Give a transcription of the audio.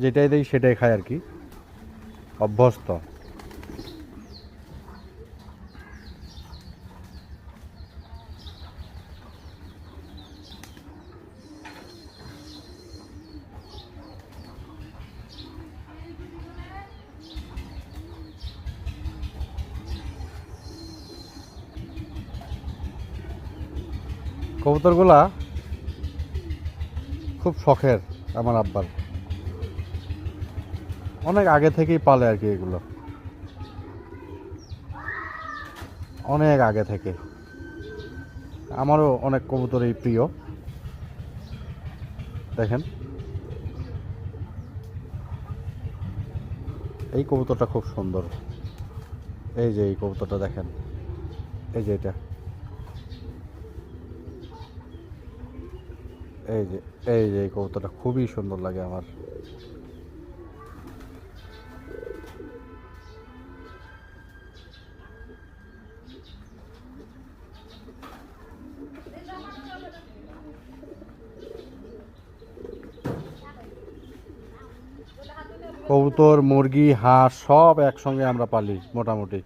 যেটাই দেই সেটাই খায় আর কি, অভ্যস্ত। কবুতরগুলা খুব শখের আমার আব্বার, অনেক আগে থেকেই পালে আর কি এগুলো, অনেক আগে থেকে। আমারও অনেক কবুতরই প্রিয়। দেখেন এই কবুতরটা খুব সুন্দর, এই যে এই কবুতরটা দেখেন, এই যে এটা, এই যে এই যে এই কবুতরটা খুবই সুন্দর লাগে আমার। কবুতর, মুরগি, হাঁস সব একসঙ্গে আমরা পালি মোটামুটি।